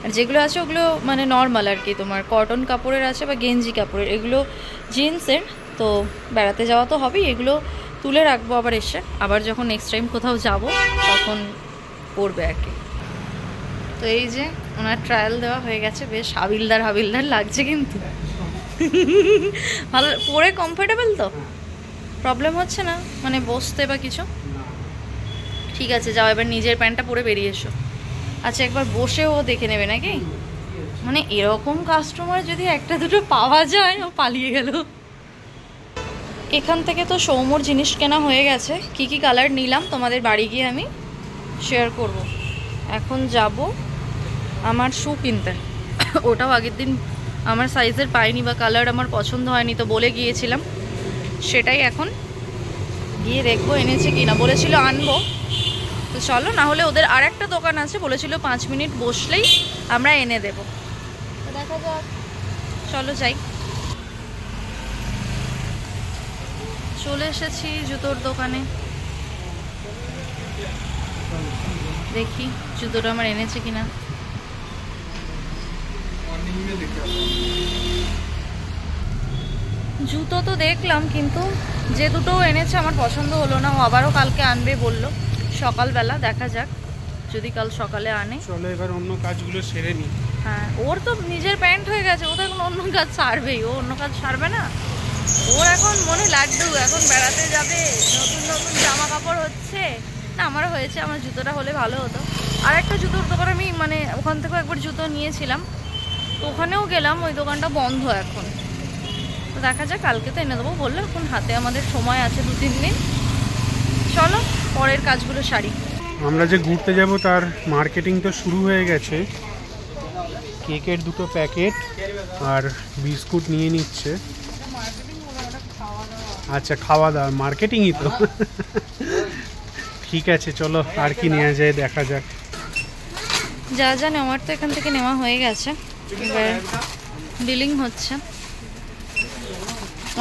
আর যেগুলো আছে ওগুলো মানে নর্মাল আর কি, তোমার কটন কাপড়ের আছে বা গেঞ্জি কাপড়ের, এগুলো জিন্সের। তো বেড়াতে যাওয়া তো হবেই, এগুলো তুলে রাখবো আবার এসে, আবার যখন নেক্সট টাইম কোথাও যাব তখন পরবে আর কি। তো এই যে ওনার ট্রায়াল দেওয়া হয়ে গেছে, বেশ হাবিলদার লাগছে কিন্তু ভালো পরে, কমফোর্টেবল তো, প্রবলেম হচ্ছে না মানে বসতে বা কিছু? ঠিক আছে, যাও এবার নিজের প্যান্টটা পরে বেরিয়ে এসো। আচ্ছা, একবার বসেও দেখে নেবে নাকি? মানে এরকম কাস্টমার যদি 1-2টো পাওয়া যায়, ও পালিয়ে গেল। এখান থেকে তো সৌমর জিনিস কেনা হয়ে গেছে। কি কি কালার নিলাম তোমাদের বাড়ি গিয়ে আমি শেয়ার করব। এখন যাব আমার শু কিনতে। ওটাও আগের দিন আমার সাইজের পাইনি বা কালার আমার পছন্দ হয়নি, তো বলে গিয়েছিলাম, সেটাই এখন গিয়ে দেখবো এনেছে কিনা। বলেছিল আনবো, তো চলো, না হলে ওদের আর একটা দোকান আছে, বলেছিল 5 মিনিট বসলেই আমরা এনে দেব। তো দেখা যাক, চলো যাই। চলে এসেছি জুতোর দোকানে, দেখি জুতোটা আমার এনেছে কিনা। জুতো তো দেখলাম, কিন্তু যে 2টো এনেছে আমার পছন্দ হলো না। ও আবারও কালকে আনবে বললো সকালবেলা, দেখা যাক যদি কাল সকালে আনে। চলো এবার অন্য কাজগুলো সেরে নি। হ্যাঁ, ওর তো নিজের প্যান্ট হয়ে গেছে, ও তো এখন অন্য কাজ সারবেই। ও অন্য কাজ সারবে না, ওর এখন মনে লাড্ডু, এখন বেড়াতে যাবে, নতুন জামা কাপড় হচ্ছে না। আমারও হয়েছে, আমার জুতোটা হলে ভালো হতো। আর একটা জুতোর দোকান আমি মানে ওখান থেকেও একবার জুতো নিয়েছিলাম, তো ওখানেও গেলাম, ওই দোকানটা বন্ধ এখন। তো দেখা যাক, কালকে তো এনে দেবো বললো। এখন হাতে আমাদের সময় আছে 2-3 দিন। চলো পরের কাজগুলো সারি। আমরা যে ঘুরতে যাব তার মার্কেটিং তো শুরু হয়ে গেছে। কেকের 2টো প্যাকেট আর বিস্কুট নিয়ে নিচ্ছে। আচ্ছা, খাওয়া দাওয়া মার্কেটিংই তো ঠিক আছে, চলো আর কি নেওয়া যায় দেখা যাক। যা নেওয়ার তো এখান থেকে নেওয়া হয়ে গেছে, এবার বিলিং হচ্ছে।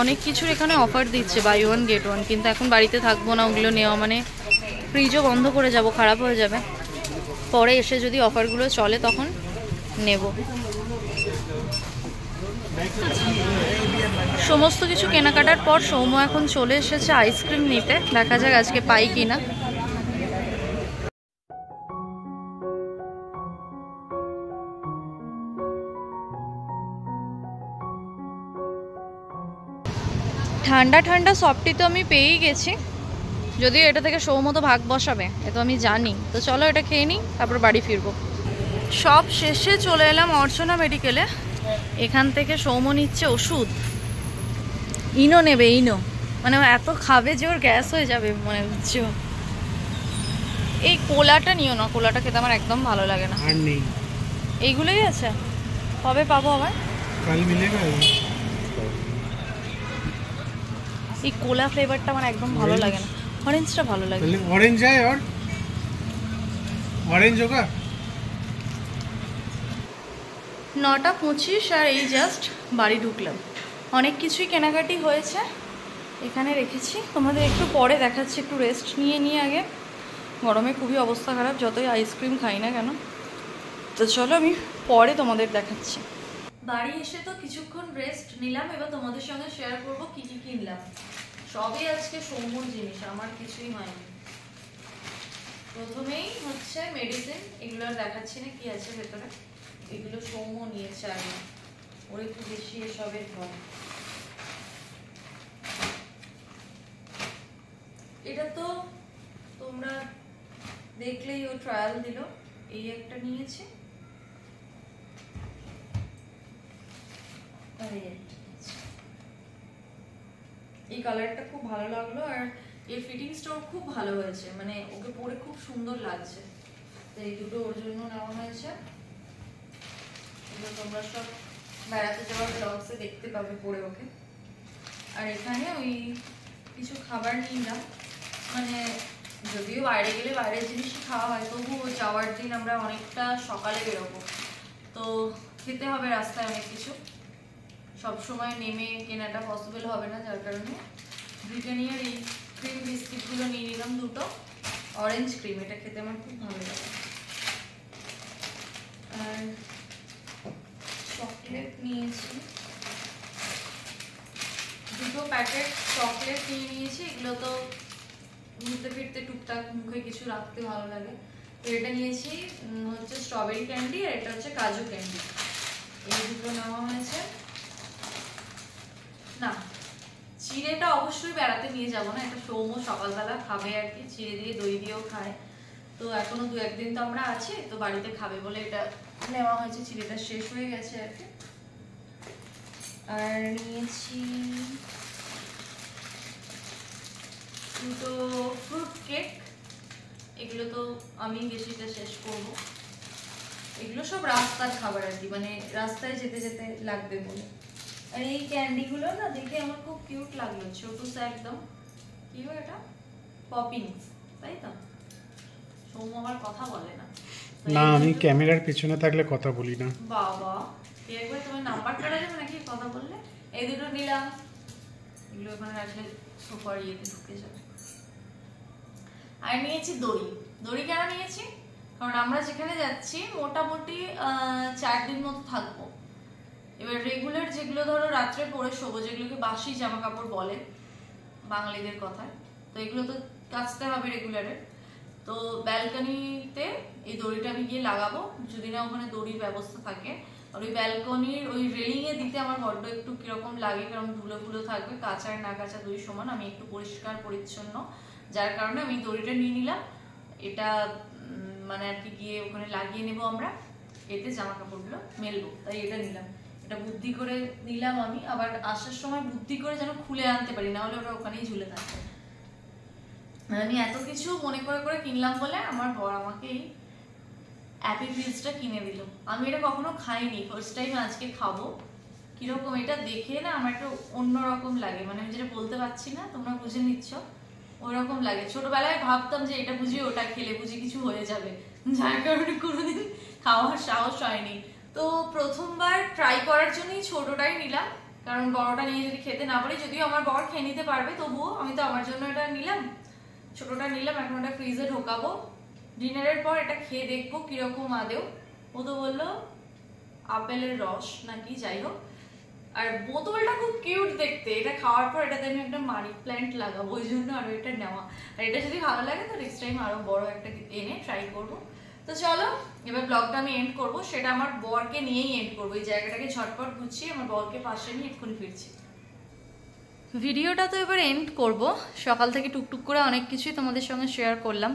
অনেক কিছুর এখানে অফার দিচ্ছে, বাই 1 get 1, কিন্তু এখন বাড়িতে থাকবো না, ওগুলো নেওয়া মানে ফ্রিজও বন্ধ করে যাব, খারাপ হয়ে যাবে। পরে এসে যদি অফারগুলো চলে তখন নেব। সমস্ত কিছু কেনাকাটার পর সৌম্য এখন চলে এসেছে আইসক্রিম নিতে, দেখা যাক আজকে পাই কিনা। ঠান্ডা ঠান্ডা সফটি তো আমি পেয়েই গেছি, যদিও এটা থেকে সৌমতো ভাগ বসাবে এ তো আমি জানি। তো চলো এটা খেয়ে নিই, তারপর বাড়ি ফিরবো। সব শেষে চলে এলাম অর্চনা মেডিকেলে। এখান থেকে সৌম নিচ্ছে ওষুধ, ইনো নেবে, ইনো মানে এত খাবে যে ওর গ্যাস হয়ে যাবে মনে হচ্ছে। এই কোলাটা নিও না, কোলাটা খেতে আমার একদম ভালো লাগে না। আর নেই, এইগুলোই আছে। কবে পাবো আবার? কাল মিলেগা। এই কোলা ফ্লেভারটা আমার একদম ভালো লাগে না, অরেঞ্জটা ভালো লাগে। অরেঞ্জ है और ऑरेंज होगा। 9:25 আর এই জাস্ট বাড়ি ঢুকলাম। অনেক কিছুই কেনাকাটি হয়েছে, এখানে রেখেছি, তোমাদের একটু পরে দেখাচ্ছি। একটু রেস্ট নিয়ে আগে, গরমে খুবই অবস্থা খারাপ যতই আইসক্রিম খাই না কেন। তো চলো আমি পরে তোমাদের দেখাচ্ছি। বাড়ি এসে তো কিছুক্ষণ রেস্ট নিলাম, এবার তোমাদের সঙ্গে শেয়ার করবো কি কি কিনলাম। সবই আজকে সৌম্যর জিনিস, আমার কিছুই হয়নি। প্রথমেই হচ্ছে মেডিসিন, এগুলো আর দেখাচ্ছি না কি আছে ভেতরে। এগুলো সৌম্য নিয়েছে আগে, ওর একটু বেশি এসবের ভয়। এটা তো তোমরা দেখলেই, ও ট্রায়াল দিল। এই একটা নিয়েছে, এই কালারটা খুব ভালো লাগলো, আর এর ফিটিংসটাও খুব ভালো হয়েছে, মানে ওকে পরে খুব সুন্দর লাগছে। তো এই দুটো ওর জন্য নেওয়া হয়েছে। এগুলো তোমরা সব বেড়াতে যাওয়ার ব্লগসে দেখতে পাবে পরে ওকে। আর এখানে ওই কিছু খাবার নিলাম, মানে যদিও বাইরে গেলে বাইরের জিনিসই খাওয়া হয়, তবু যাওয়ার দিন আমরা অনেকটা সকালে বেরোবো, তো খেতে হবে রাস্তায় অনেক কিছু, সব সময় নেমে কেনাটা পসিবল হবে না। যার কারণে ব্রিটানিয়ার এই ক্রিম বিস্কিটগুলো নিয়ে নিলাম দুটো, অরেঞ্জ ক্রিম, এটা খেতে আমার খুব ভালো লাগে। আর চকলেট নিয়েছি, দুটো প্যাকেট চকলেট নিয়ে নিয়েছি। এগুলো তো ঘুরতে ফিরতে টুকটাক মুখে কিছু রাখতে ভালো লাগে। তো এটা নিয়েছি হচ্ছে স্ট্রবেরি ক্যান্ডি, আর এটা হচ্ছে কাজু ক্যান্ডি। এই দুটো নেওয়া হয়েছে। না, চিড়েটা অবশ্যই বেড়াতে নিয়ে যাবো না, এটা সৌম্য সকালবেলা খাবে আর কি, চিড়ে দিয়ে দই দিয়েও খায়। তো এখনো 2-1 দিন তো আমরা আছি, তো বাড়িতে খাবে বলে এটা নেওয়া হয়েছে। চিড়েটা শেষ হয়ে গেছে আর কি। আর নিয়েছি দুটো ফ্রুট কেক, এগুলো তো আমি বেশিটা শেষ করব। এগুলো সব রাস্তার খাবার আর কি, মানে রাস্তায় যেতে যেতে লাগবে বলে। আর এই ক্যান্ডিগুলো না দেখে আমার খুব কিউট লাগলো, ছোটসা একদম। কি হয় এটা? পপিংস, তাই তো? সৌম্য আবার কথা বলে না। না, আমি ক্যামেরার পিছনে থাকলে কথা বলি না। বাবা, একবার তোমার নাম্বার কাটা যাবে নাকি কথা বললে? এই দুটো নিলাম, এগুলো ওখানে রাখলে সোফার ইয়েতে ঢুকে যাবে। আর নিয়েছি দড়ি। দড়ি কেন নিয়েছি? কারণ আমরা যেখানে যাচ্ছি মোটামুটি 4 দিন মতো থাকবো। এবার রেগুলার যেগুলো ধরো রাত্রে পরে শোবো, যেগুলোকে বাসি জামা কাপড় বলে বাঙালিদের কথায়, তো এগুলো তো কাচতে হবে রেগুলারে। তো ব্যালকনিতে এই দড়িটা আমি গিয়ে লাগাবো, যদি না ওখানে দড়ির ব্যবস্থা থাকে। আর ওই ব্যালকনির ওই রেলিং এ দিতে আমার বড্ড একটু কিরকম লাগে, কারণ ধুলো ফুলো থাকবে, কাঁচা আর না কাঁচা দুই সমান। আমি একটু পরিষ্কার পরিচ্ছন্ন, যার কারণে আমি দড়িটা নিয়ে নিলাম। এটা মানে আর কি গিয়ে ওখানে লাগিয়ে নেবো আমরা, এতে জামা কাপড়গুলো মেলবো, তাই এটা নিলাম। এটা বুদ্ধি করে নিলাম আমি, আবার আসার সময় বুদ্ধি করে যেন খুলে আনতে পারি, না হলে ওটা ওখানেই ঝুলে থাকবে। আমি এত কিছু মনে করে করে কিনলাম বলে আমার বর আমাকে এই অ্যাপি ফিজটা কিনে দিল। আমি এটা কখনো খাইনি, ফার্স্ট টাইম আজকে খাবো। কিরকম এটা দেখে না আমার একটু অন্যরকম লাগে, মানে আমি যেটা বলতে পারছি না, তোমরা বুঝে নিচ্ছ, ওই রকম লাগে। ছোটবেলায় ভাবতাম যে এটা বুঝি ওটা খেলে বুঝি কিছু হয়ে যাবে, যার কারণে কোনোদিন খাওয়ার সাহস হয়নি। তো প্রথমবার ট্রাই করার জন্যই ছোটটাই নিলাম, কারণ বড়টা নিয়ে যদি খেতে না পারি, যদিও আমার বর খেয়ে নিতে পারবে, তবুও আমি তো আমার জন্য এটা নিলাম, ছোটটা নিলাম। এখন ওটা ফ্রিজে ঢোকাবো, ডিনারের পর এটা খেয়ে দেখবো কিরকম আদেও। ও তো বললো আপেলের রস নাকি, যাই হোক। আর বোতলটা খুব কিউট দেখতে, এটা খাওয়ার পর এটাতে আমি একটা মানি প্ল্যান্ট লাগাবো, ওই জন্য আরো এটা নেওয়া। আর এটা যদি ভালো লাগে তো নেক্সট টাইম আরো বড় একটা এনে ট্রাই করবো। তো চলো এবার ব্লগটা আমি এন্ড করবো, সেটা আমার বরকে নিয়েই এন্ড করবো। এই জায়গাটাকে ঝটপট গুছিয়ে আমার বরকে পাশে নিয়ে এক্ষুনি ফিরছি। ভিডিওটা তো এবার এন্ড করব। সকাল থেকে টুকটুক করে অনেক কিছুই তোমাদের সঙ্গে শেয়ার করলাম।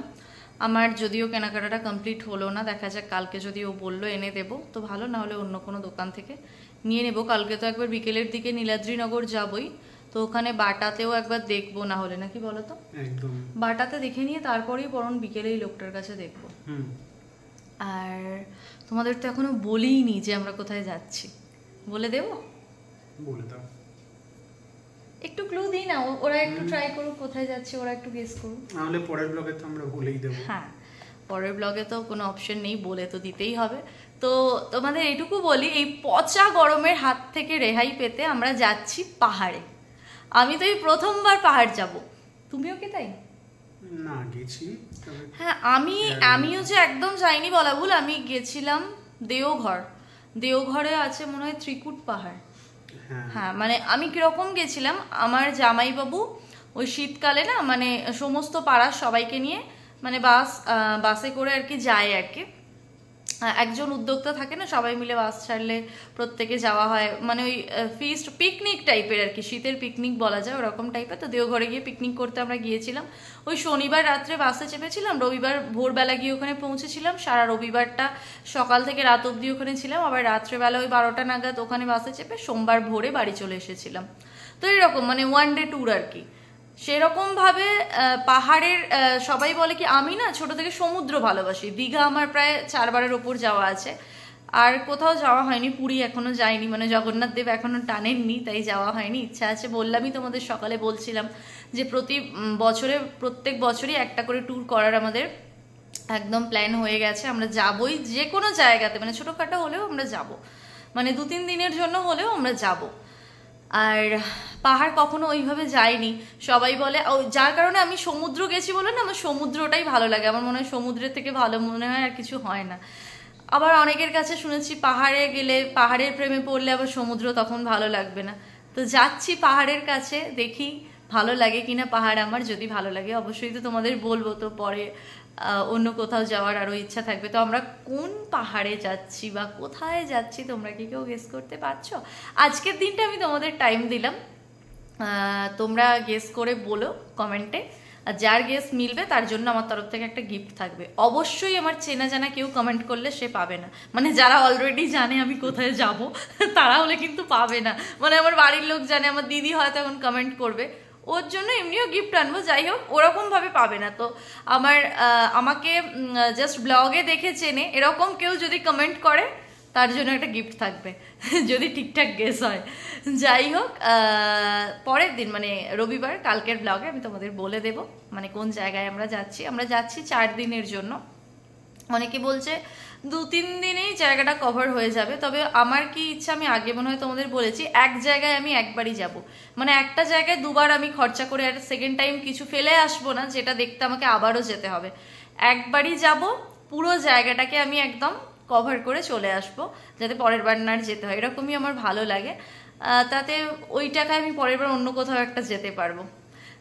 আমার যদিও কেনাকাটাটা কমপ্লিট হলো না, দেখা যাক কালকে যদি ও বললো এনে দেবো তো ভালো, না হলে অন্য কোনো দোকান থেকে নিয়ে নেবো। কালকে তো একবার বিকেলের দিকে নীলাদ্রিনগর যাবই, তো ওখানে বাটাতেও একবার দেখবো, না হলে নাকি বলো তো? একদম বাটাতে দেখে নিয়ে তারপরেই বরং বিকেলেই লোকটার কাছে দেখবো। আর তোমাদের তো এখনো বলিনি যে আমরা কোথায় যাচ্ছি, বলে দেবো? বলে দাও, একটু ক্লু দিই না, ওরা একটু ট্রাই করুক কোথায় যাচ্ছে, ওরা একটু গেস করুক। নাহলে পরের ব্লগে তো আমরা বলেই দেবো। হ্যাঁ, পরের ব্লগে তো কোনো অপশন নেই, বলে তো দিতেই হবে। তো তোমাদের এইটুকু বলি, এই পচা গরমের হাত থেকে রেহাই পেতে আমরা যাচ্ছি পাহাড়ে। আমি তো এই প্রথমবার পাহাড় যাব, তুমিও কি তাই? না গেছি। হ্যাঁ, আমিও যে একদম যাইনি বলা ভুল, আমি গেছিলাম দেওঘরে আছে মনে হয় ত্রিকুট পাহাড়। হ্যাঁ, মানে আমি কিরকম গেছিলাম, আমার জামাইবাবু ওই শীতকালে না মানে সমস্ত পাড়ার সবাইকে নিয়ে মানে বাসে করে আর কি যায় আর কি। একজন উদ্যোক্তা থাকে না, সবাই মিলে বাস ছাড়লে প্রত্যেকে যাওয়া হয়, মানে ওই ফিস্ট পিকনিক টাইপের আর কি, শীতের পিকনিক বলা যায় ওরকম টাইপের। তো দেওঘরে গিয়ে পিকনিক করতে আমরা গিয়েছিলাম। ওই শনিবার রাত্রে বাসে চেপেছিলাম, রবিবার ভোরবেলা গিয়ে ওখানে পৌঁছেছিলাম, সারা রবিবারটা সকাল থেকে রাত অবধি ওখানে ছিলাম, আবার রাত্রেবেলা ওই 12টা নাগাদ ওখানে বাসে চেপে সোমবার ভোরে বাড়ি চলে এসেছিলাম। তো এরকম মানে ওয়ান ডে ট্যুর আর কি। সেরকম ভাবে পাহাড়ের সবাই বলে কি, আমি না ছোট থেকে সমুদ্র ভালোবাসি, দীঘা আমার প্রায় 4 বারের ওপর যাওয়া আছে, আর কোথাও যাওয়া হয়নি, পুরী এখনো যাইনি, মানে জগন্নাথ দেব এখনো টানেননি, তাই যাওয়া হয়নি, ইচ্ছা আছে। বললামই তোমাদের সকালে বলছিলাম যে প্রত্যেক বছরই একটা করে ট্যুর করার আমাদের একদম প্ল্যান হয়ে গেছে। আমরা যাবই যে কোনো জায়গাতে, মানে ছোটোখাটো হলেও আমরা যাব, মানে 2-3 দিনের জন্য হলেও আমরা যাব। আর পাহাড় কখনো ওইভাবে যাইনি, সবাই বলে, যার কারণে আমি সমুদ্র গেছি বলে না, আমার সমুদ্রটাই ভালো লাগে, আমার মনে হয় সমুদ্রের থেকে ভালো মনে হয় আর কিছু হয় না। আবার অনেকের কাছে শুনেছি পাহাড়ে গেলে, পাহাড়ের প্রেমে পড়লে আবার সমুদ্র তখন ভালো লাগবে না। তো যাচ্ছি পাহাড়ের কাছে, দেখি ভালো লাগে কিনা পাহাড় আমার। যদি ভালো লাগে অবশ্যই তো তোমাদের বলবো, তো পরে অন্য কোথাও যাওয়ার আরও ইচ্ছা থাকবে। তো আমরা কোন পাহাড়ে যাচ্ছি বা কোথায় যাচ্ছি তোমরা কি কেউ গেস করতে পারছো? আজকের দিনটা আমি তোমাদের টাইম দিলাম, তোমরা গেস করে বলো কমেন্টে। আর যার গেস মিলবে তার জন্য আমার তরফ থেকে একটা গিফট থাকবে। অবশ্যই আমার চেনা জানা কেউ কমেন্ট করলে সে পাবে না, মানে যারা অলরেডি জানে আমি কোথায় যাব তারা হলে কিন্তু পাবে না। মানে আমার বাড়ির লোক জানে, আমার দিদি হয়তো এখন কমেন্ট করবে, ওর জন্য এমনিও গিফট আনবো, যাই হোক ওরকমভাবে পাবে না। তো আমাকে জাস্ট ব্লগে দেখে চেনে এরকম কেউ যদি কমেন্ট করে তার জন্য একটা গিফট থাকবে যদি ঠিকঠাক গেস হয়। যাই হোক, পরের দিন মানে রবিবার কালকের ব্লগে আমি তোমাদের বলে দেব মানে কোন জায়গায় আমরা যাচ্ছি 4 দিনের জন্য। অনেকে বলছে 2-3 দিনেই জায়গাটা কভার হয়ে যাবে, তবে আমার কি ইচ্ছা, আমি আগে মনে হয় তোমাদের বলেছি, এক জায়গায় আমি একবারই যাব, মানে একটা জায়গায় দুবার আমি খরচা করে আর সেকেন্ড টাইম কিছু ফেলে আসবো না, যেটা দেখতে আমাকে আবারও যেতে হবে। একবারই যাব, পুরো জায়গাটাকে আমি একদম কভার করে চলে আসবো, যাতে পরের বার না যেতে হয়, এরকমই আমার ভালো লাগে। তাতে ওই টাকায় আমি পরের বার অন্য কোথাও একটা যেতে পারবো।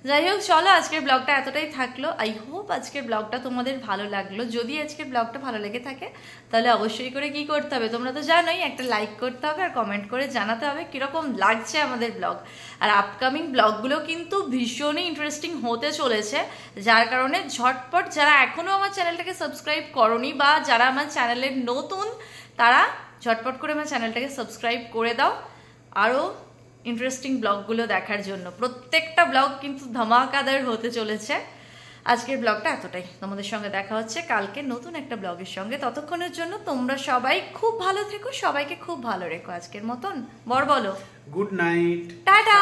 যাই হোক, চলো আজকের ব্লগটা এতটাই থাকলো। আই হোপ আজকের ব্লগটা তোমাদের ভালো লাগলো। যদি আজকের ব্লগটা ভালো লেগে থাকে তাহলে অবশ্যই করে কি করতে হবে, তোমরা তো জানোই, একটা লাইক করতে হবে আর কমেন্ট করে জানাতে হবে কীরকম লাগছে আমাদের ব্লগ। আর আপকামিং ব্লগগুলো কিন্তু ভীষণই ইন্টারেস্টিং হতে চলেছে, যার কারণে ঝটপট যারা এখনও আমার চ্যানেলটাকে সাবস্ক্রাইব করোনি বা যারা আমার চ্যানেলের নতুন, তারা ঝটপট করে আমার চ্যানেলটাকে সাবস্ক্রাইব করে দাও আরও ইন্টারেস্টিং ব্লগগুলো দেখার জন্য। প্রত্যেকটা ব্লগ কিন্তু ধামাকাদার হতে চলেছে। আজকের ব্লগটা এতটাই, তোমাদের সঙ্গে দেখা হচ্ছে কালকে নতুন একটা ব্লগের সঙ্গে। ততক্ষণের জন্য তোমরা সবাই খুব ভালো থেকো, সবাইকে খুব ভালো রেখো। আজকের মতন বলো, গুড নাইট, টাটা।